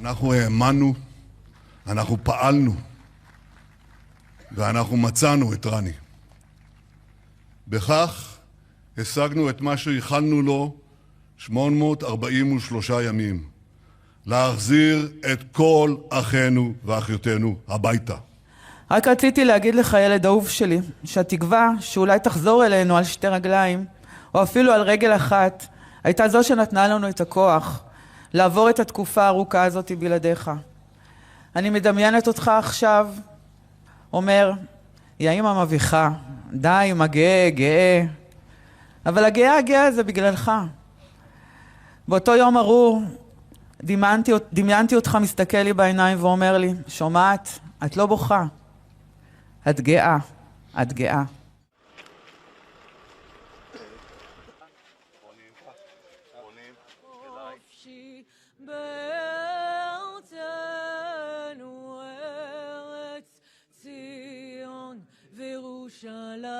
אנחנו האמנו, אנחנו פעלנו, ואנחנו מצאנו את רני. בכך השגנו את מה שייחלנו לו 843 ימים, להחזיר את כל אחינו ואחיותינו הביתה. רק רציתי להגיד לך, ילד אהוב שלי, שהתקווה שאולי תחזור אלינו על שתי רגליים, או אפילו על רגל אחת, הייתה זו שנתנה לנו את הכוח לעבור את התקופה הארוכה הזאת בלעדיך. אני מדמיינת אותך עכשיו, אומר, יא אמא מביכה, די עם הגאה, גאה. אבל הגאה זה בגללך. באותו יום ארור, דמיינתי אותך מסתכל לי בעיניים ואומר לי, שומעת, את לא בוכה. את גאה, את גאה. חופשי בארצנו ארץ ציון וירושלים.